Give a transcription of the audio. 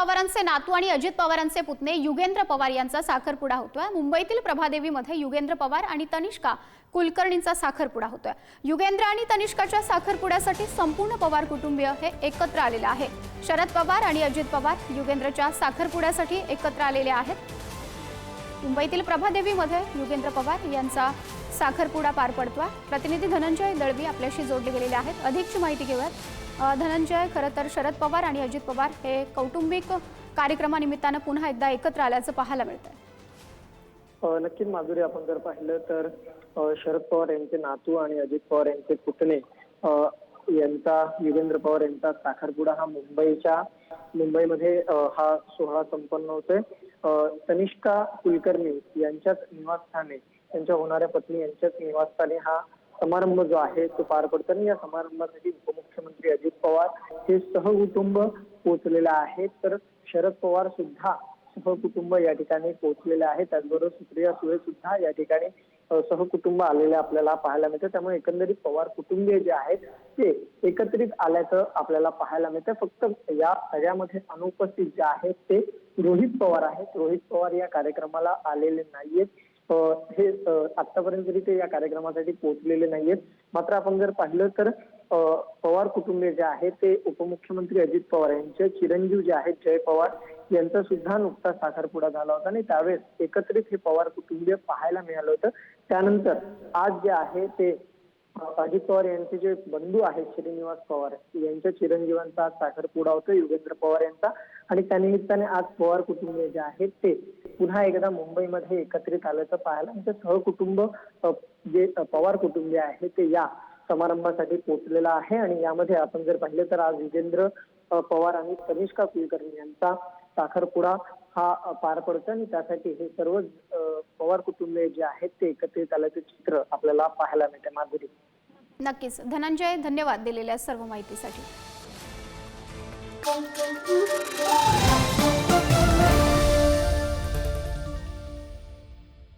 पवारांचे नातू आणि अजित पवारांचे पुतणे युगेंद्र पवार यांचा साखरपुडा होतोय। मुंबईतील प्रभादेवीमध्ये युगेंद्र पवार आणि तनिष्का कुलकर्णींचा साखरपुडा होतोय। युगेंद्र आणि तनिष्काच्या साखरपुड्यासाठी संपूर्ण पवार कुटुंबीय हे एकत्र आलेले आहे। शरद पवार आणि अजित पवार युगेंद्रच्या साखरपुड्यासाठी एकत्र आलेले आहेत। मुंबईतील प्रभादेवीमध्ये युगेंद्र पवार यांचा साखरपुडा पार पडतोय। प्रतिनिधी धनंजय दळवी आपल्याशी जोडले गेलेले आहेत। अधिकची माहिती घेऊयात। धनंजय, खरं तर शरद पवार आणि अजित पवार हे कौटुंबिक कार्यक्रमानिमित्तानं पुन्हा एकदा एकत्र आल्याचं पाहायला मिळतंय। नक्कीच माधुरी, आपण जर पाहिलं तर शरद पवार यांचे नातू आणि अजित पवार यांचे पुतणे यांचा युगेंद्र पवार यांचा साखरपुडा हा मुंबईमध्ये हा सोहळा संपन्न होतोय। तनिष्का कुलकर्णी यांच्याच निवासस्थानी, त्यांच्या होणाऱ्या पत्नी यांच्याच निवासस्थानी हा समारंभ जो आहे तो पार पडतो। आणि या समारंभासाठी उपमुख्यमंत्री अजित पवार हे सहकुटुंब पोहोचलेले आहेत, तर शरद पवार सुद्धा सहकुटुंब या ठिकाणी पोहोचलेले आहेत। त्याचबरोबर सुप्रिया सुळे सुद्धा या ठिकाणी सहकुटुंब आलेले आपल्याला पाहायला मिळतं। त्यामुळे एकंदरीत पवार कुटुंबीय जे आहेत ते एकत्रित आल्याचं आपल्याला पाहायला मिळतं। फक्त या सगळ्यामध्ये अनुपस्थित जे आहेत ते रोहित पवार आहेत। रोहित पवार या कार्यक्रमाला आलेले नाहीयेत। हे आतापर्यंत तरी ते या कार्यक्रमासाठी पोहोचलेले नाहीयेत। मात्र आपण जर पाहिलं तर पवार कुटुंबीय जे आहेत ते उपमुख्यमंत्री अजित पवार यांचे चिरंजीव जे आहेत जय पवार यांचा सुद्धा नुकताच साखरपुडा झाला होता आणि त्यावेळेस एकत्रित हे पवार कुटुंबीय पाहायला मिळालं होतं। त्यानंतर आज जे आहे ते अजित पवार यांचे जे बंधू आहेत श्रीनिवास पवार यांच्या चिरंजीवांचा आज साखरपुडा होतो युगेंद्र पवार यांचा। आणि त्यानिमित्ताने आज पवार कुटुंबीय जे आहेत ते पुन्हा एकदा मुंबईमध्ये एकत्रित आल्याचं पाहायला म्हणजे सहकुटुंब जे पवार कुटुंबीय आहे ते या समारंभासाठी पोहोचलेला आहे। आणि यामध्ये आपण जर पाहिलं तर आज युगेंद्र पवार आणि तनिष्का कुलकर्णी यांचा साखरपुडा हा पार पडतो आणि त्यासाठी हे सर्व पवार कुटुंबीय जे आहेत ते एकत्रित आल्याचे चित्र आपल्याला पाहायला मिळते। माधुरी, नक्कीच धनंजय, धन्यवाद दिलेल्या सर्व माहितीसाठी।